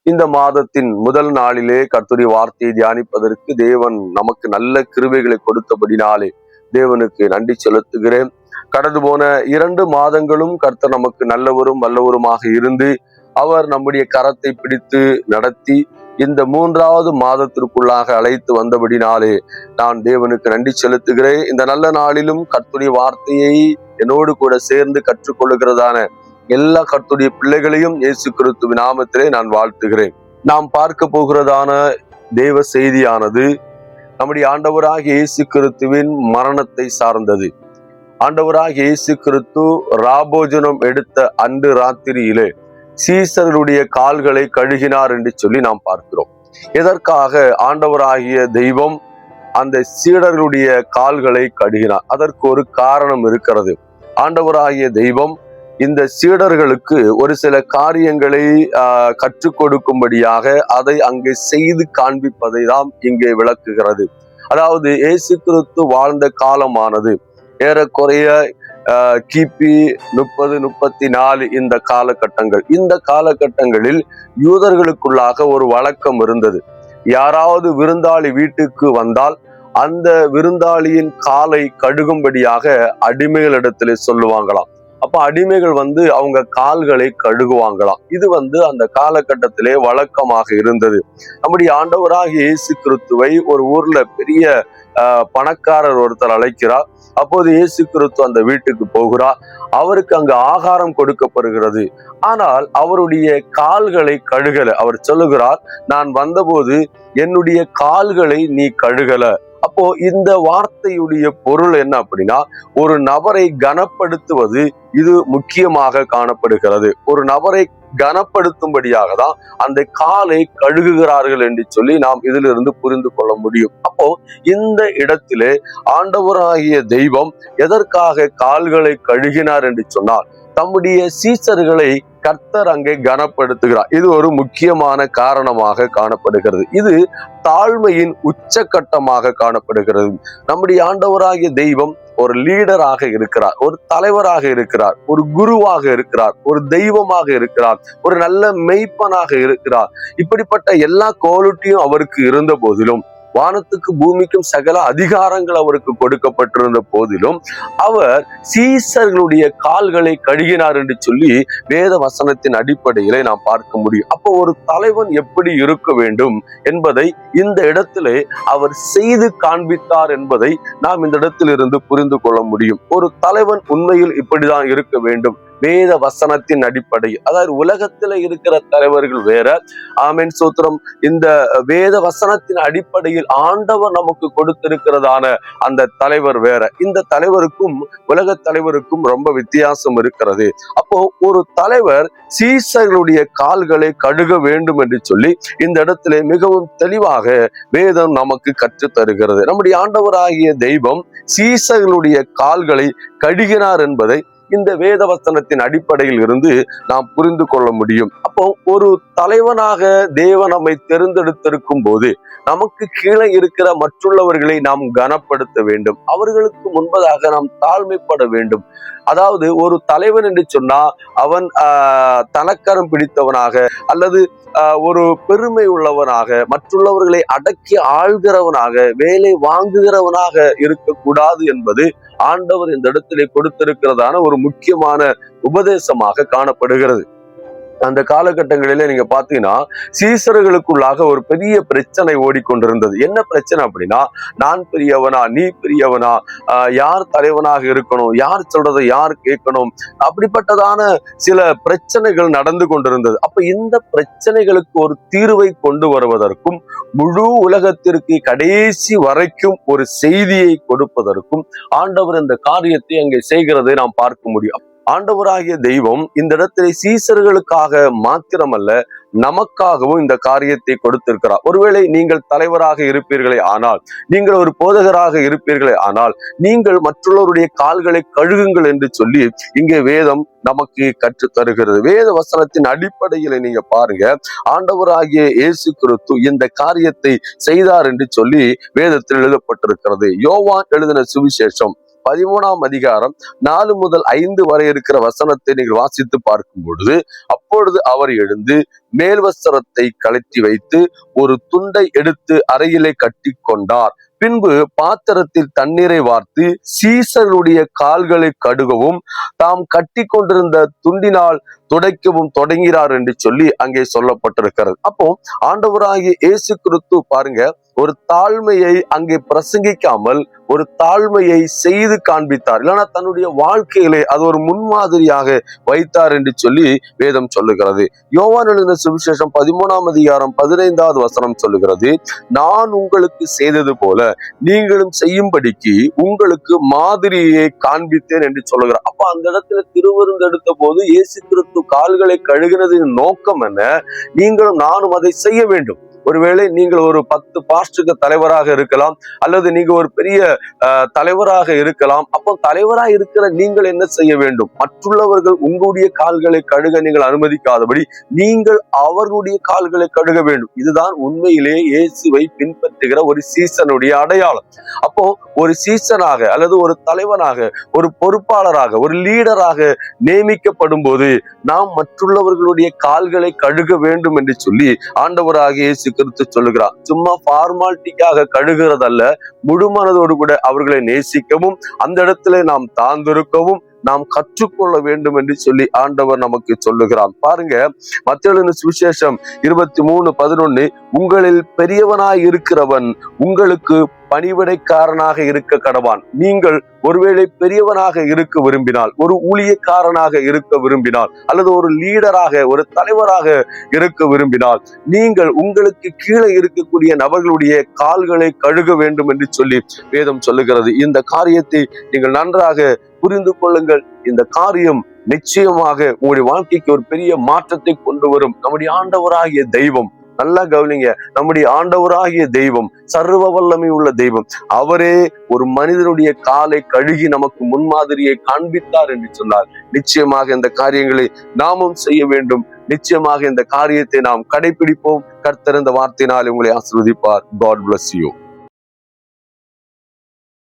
இந்த மாதத்தின் முதல் நாளிலே கர்த்தருடைய வார்த்தையை தியானிப்பதற்கு தேவன் நமக்கு நல்ல கிருபைகளை கொடுத்தபடினாலே தேவனுக்கு நன்றி செலுத்துகிறேன். கடந்து போன 2 மாதங்களும் கர்த்தர் நமக்கு நல்லவரும் வல்லவருமாக இருந்து அவர் நம்முடைய கரத்தை பிடித்து நடத்தி இந்த 3வது மாதத்திற்குள்ளாக அழைத்து வந்தபடினாலே நான் தேவனுக்கு நன்றி செலுத்துகிறேன். இந்த நல்ல நாளிலும் கர்த்தருடைய வார்த்தையை என்னோடு கூட சேர்ந்து கற்றுக்கொள்ளுகிறதான எல்லா கர்த்தருடைய பிள்ளைகளையும் இயேசு கிறிஸ்துவின் நாமத்திலே நான் வாழ்த்துகிறேன். நாம் பார்க்க போகிறதான தேவ செய்தியானது நம்முடைய ஆண்டவராகிய இயேசு கிறிஸ்துவின் மரணத்தை சார்ந்தது. ஆண்டவராகிய இயேசு கிறிஸ்து ராபோஜனம் எடுத்த அன்று ராத்திரியிலே சீசர்களுடைய கால்களை கழுகினார் என்று சொல்லி நாம் பார்க்கிறோம். எதற்காக ஆண்டவராகிய தெய்வம் அந்த சீடர்களுடைய கால்களை கழுகினார்? அதற்கு ஒரு காரணம் இருக்கிறது. ஆண்டவராகிய தெய்வம் இந்த சீடர்களுக்கு ஒரு சில காரியங்களை கற்றுக் கொடுக்கும்படியாக அதை அங்கே செய்து காண்பிப்பதை தான் இங்கே விளக்குகிறது. அதாவது இயேசு கிறிஸ்து வாழ்ந்த காலமானது ஏறக்குறைய கிபி 30-34 இந்த காலகட்டங்கள். இந்த காலகட்டங்களில் யூதர்களுக்குள்ளாக ஒரு வழக்கம் இருந்தது. யாராவது விருந்தாளி வீட்டுக்கு வந்தால் அந்த விருந்தாளியின் காலை கழுகும்படியாக அடிமைகளிடத்திலே சொல்லுவாங்களாம். அப்ப அடிமைகள் அவங்க கால்களை கழுகுவாங்களாம். இது அந்த காலகட்டத்திலே வழக்கமாக இருந்தது. நம்முடைய ஆண்டவராகிய இயேசு கிறிஸ்துவை ஒரு ஊர்ல பெரிய பணக்காரர் ஒருத்தர் அழைக்கிறார். அப்போது இயேசு கிறிஸ்து அந்த வீட்டுக்கு போகிறார். அவருக்கு அங்கு ஆகாரம் கொடுக்கப்படுகிறது. ஆனால் அவருடைய கால்களை கழுகல. அவர் சொல்லுகிறார், நான் வந்தபோது என்னுடைய கால்களை நீ கழுகல. அப்போ இந்த வார்த்தையுடைய பொருள் என்ன அப்படின்னா, ஒரு நபரை கனப்படுத்துவது இது முக்கியமாக காணப்படுகிறது. ஒரு நபரை கனப்படுத்தும்படியாக தான் அந்த காலை கழுகுகிறார்கள் என்று சொல்லி நாம் இதிலிருந்து புரிந்து கொள்ள முடியும். அப்போ இந்த இடத்திலே ஆண்டவராகிய தெய்வம் எதற்காக கால்களை கழுகினார் என்று சொன்னால், தம்முடைய சீசர்களை கர்த்தர் அங்கே கனப்படுத்துகிறார். இது ஒரு முக்கியமான காரணமாக காணப்படுகிறது. இது தாழ்மையின் உச்சகட்டமாக காணப்படுகிறது. நம்முடைய ஆண்டவராகிய தெய்வம் ஒரு லீடராக இருக்கிறார், ஒரு தலைவராக இருக்கிறார், ஒரு குருவாக இருக்கிறார், ஒரு தெய்வமாக இருக்கிறார், ஒரு நல்ல மெய்ப்பனாக இருக்கிறார். இப்படிப்பட்ட எல்லா குவாலிட்டியும் அவருக்கு இருந்த போதிலும், வானத்துக்கு பூமிக்கும் சகல அதிகாரங்கள் அவருக்கு கொடுக்கப்பட்டிருந்த போதிலும் அவர் சீசர்களுடைய கால்களை கழுகினார் என்று சொல்லி வேத வசனத்தின் அடிப்படையிலே நாம் பார்க்க முடியும். அப்போ ஒரு தலைவன் எப்படி இருக்க வேண்டும் என்பதை இந்த இடத்திலே அவர் செய்து காண்பித்தார் என்பதை நாம் இந்த இடத்திலிருந்து புரிந்து கொள்ள முடியும். ஒரு தலைவன் உண்மையில் இப்படிதான் இருக்க வேண்டும் வேத வசனத்தின் அடிப்படையில். அதாவது உலகத்துல இருக்கிற தலைவர்கள் வேற, ஆமென் சோத்திரம். இந்த வேத வசனத்தின் அடிப்படையில் ஆண்டவர் நமக்கு கொடுத்திருக்கிறதான அந்த தலைவர் வேற. இந்த தலைவருக்கும் உலக தலைவருக்கும் ரொம்ப வித்தியாசம் இருக்கிறது. அப்போ ஒரு தலைவர் சீசர்களுடைய கால்களை கழுக வேண்டும் என்று சொல்லி இந்த இடத்திலே மிகவும் தெளிவாக வேதம் நமக்கு கற்றுத் தருகிறது. நம்முடைய ஆண்டவராகிய தெய்வம் சீசர்களுடைய கால்களை கழுகினார் என்பதை இந்த வேத வசனத்தின் அடிப்படையில் இருந்து நாம் புரிந்து கொள்ள முடியும். அப்போ ஒரு தலைவனாக தேவன் நம்மை தேர்ந்தெடுத்திருக்கும் போது நமக்கு கீழே இருக்கிற மற்றுள்ளவர்களை நாம் கனப்படுத்த வேண்டும். அவர்களுக்கு முன்பதாக நாம் தாழ்மைப்பட வேண்டும். அதாவது ஒரு தலைவன் என்று சொன்னா அவன் தனக்கரம் பிடித்தவனாக அல்லது ஒரு பெருமை உள்ளவனாக, மற்றுள்ளவர்களை அடக்கி ஆள்கிறவனாக, வேலை வாங்குகிறவனாக இருக்கக்கூடாது என்பது ஆண்டவர் இந்த இடத்திலே கொடுத்திருக்கிறதான ஒரு முக்கியமான உபதேசமாக காணப்படுகிறது. அந்த காலகட்டங்களிலே நீங்க பாத்தீங்கன்னா சீசர்களுக்குள்ளாக ஒரு பெரிய பிரச்சனை ஓடிக்கொண்டிருந்தது. என்ன பிரச்சனை அப்படின்னா, நான் பெரியவனா, நீ பெரியவனா, யார் தலைவனாக இருக்கணும், யார் சொல்றதை யார் கேட்கணும், அப்படிப்பட்டதான சில பிரச்சனைகள் நடந்து கொண்டிருந்தது. அப்ப இந்த பிரச்சனைகளுக்கு ஒரு தீர்வை கொண்டு வருவதற்கும் முழு உலகத்திற்கு கடைசி வரைக்கும் ஒரு செய்தியை கொடுப்பதற்கும் ஆண்டவர் இந்த காரியத்தை அங்கே செய்கிறதை நாம் பார்க்க முடியும். ஆண்டவராகிய தெய்வம் இந்த இடத்திலே சீசர்களுக்காக மாத்திரமல்ல, நமக்காகவும் இந்த காரியத்தை கொடுத்திருக்கிறார். ஒருவேளை நீங்கள் தலைவராக இருப்பீர்களே ஆனால், நீங்கள் ஒரு போதகராக இருப்பீர்களே ஆனால், நீங்கள் மற்றவருடைய கால்களை கழுகுங்கள் என்று சொல்லி இங்கே வேதம் நமக்கு கற்றுத் தருகிறது. வேத வசனத்தின் அடிப்படையில நீங்க பாருங்க, ஆண்டவராகிய இயேசு கிறிஸ்து இந்த காரியத்தை செய்தார் என்று சொல்லி வேதத்தில் எழுதப்பட்டிருக்கிறது. யோவான் எழுதின சுவிசேஷம் 13ஆம் அதிகாரம் 4 முதல் 5 வரை இருக்கிற வசனத்தை நீங்கள் வாசித்து பார்க்கும் பொழுது, அப்பொழுது அவர் எழுந்து மேல் வஸ்திரத்தை கழற்றி வைத்து ஒரு துண்டை எடுத்து அறையிலே கட்டி கொண்டார். பின்பு பாத்திரத்தில் தண்ணீரை வார்த்து சீசருடைய கால்களை கழுகவும் தாம் கட்டி கொண்டிருந்த துண்டினால் துடைக்கவும் தொடங்கிறார் என்று சொல்லி அங்கே சொல்லப்பட்டிருக்கிறது. அப்போ ஆண்டவராகிய இயேசு கிறிஸ்து பாருங்க, ஒரு தாழ்மையை அங்கே பிரசங்கிக்காமல் ஒரு தாழ்மையை செய்து காண்பித்தார். இல்லைன்னா தன்னுடைய வாழ்க்கையிலே அது ஒரு முன்மாதிரியாக வைத்தார் என்று சொல்லி வேதம் சொல்லுகிறது. யோவான் எழுதின சுவிசேஷம் 13ஆம் அதிகாரம் 15வது வசனம் சொல்லுகிறது, நான் உங்களுக்கு செய்தது போல நீங்களும் செய்யும்படிக்கு உங்களுக்கு மாதிரியை காண்பித்தேன் என்று சொல்லுகிறார். அப்ப அந்த இடத்துல திருவிருந்து எடுத்த போது இயேசு கிறிஸ்து கால்களை கழுகினதின் நோக்கம் என்ன? நீங்களும் நானும் அதை செய்ய வேண்டும். ஒருவேளை நீங்கள் ஒரு 10 பாஸ்டுக்கு தலைவராக இருக்கலாம், அல்லது நீங்க ஒரு பெரிய தலைவராக இருக்கலாம். அப்போ தலைவராக இருக்கிற நீங்கள் என்ன செய்ய வேண்டும்? மற்றுள்ளவர்கள் உங்களுடைய கால்களை கழுக நீங்கள் அனுமதிக்காதபடி நீங்கள் அவர்களுடைய கால்களை கழுக வேண்டும். இதுதான் உண்மையிலே இயேசுவை பின்பற்றுகிற ஒரு சீசனுடைய அடையாளம். அப்போ ஒரு சீசனாக அல்லது ஒரு தலைவனாக, ஒரு பொறுப்பாளராக, ஒரு லீடராக நியமிக்கப்படும் போது நாம் மற்றுள்ளவர்களுடைய கால்களை கழுக வேண்டும் என்று சொல்லி ஆண்டவராகிய இயேசு கிறிஸ்து சொல்லுகிறார். சும்மா ஃபார்மாலிட்டிக்காக கழுகுறதல்ல, முழு மனதோடு கூட அவர்களை நேசிக்கவும் அந்த இடத்துல நாம் தாழ்ந்திருக்கவும் நாம் கற்றுக்கொள்ள வேண்டும் என்று சொல்லி ஆண்டவர் நமக்கு சொல்லுகிறார். பாருங்க, மத்தேயு சுவிசேஷம் 23:11, உங்களில் பெரியவனாய் இருக்கிறவன் உங்களுக்கு பணிவிடைக்காரனாக இருக்க கடவான். நீங்கள் ஒருவேளை பெரியவனாக இருக்க விரும்பினால், ஒரு ஊழியக்காரனாக இருக்க விரும்பினால், அல்லது ஒரு லீடராக, ஒரு தலைவராக இருக்க விரும்பினால், நீங்கள் உங்களுக்கு கீழே இருக்கக்கூடிய நபர்களுடைய கால்களை கழுக வேண்டும் என்று சொல்லி வேதம் சொல்லுகிறது. இந்த காரியத்தை நீங்கள் நன்றாக புரிந்து கொள்ளுங்கள். இந்த காரியம் நிச்சயமாக உங்களுடைய வாழ்க்கைக்கு ஒரு பெரிய மாற்றத்தை கொண்டு வரும். நம்முடைய ஆண்டவராகிய தெய்வம், நல்லா கவனிங்க, நம்முடைய ஆண்டவராகிய தெய்வம் சர்வ வல்லமை உள்ள தெய்வம். அவரே ஒரு மனிதனுடைய காலை கழுகி நமக்கு முன்மாதிரியை காண்பித்தார் என்று சொன்னார். நிச்சயமாக இந்த காரியங்களை நாமும் செய்ய வேண்டும். நிச்சயமாக இந்த காரியத்தை நாம் கடைபிடிப்போம். கர்த்தர் இந்த வார்த்தையினால் உங்களை ஆசீர்வதிப்பார். God bless you.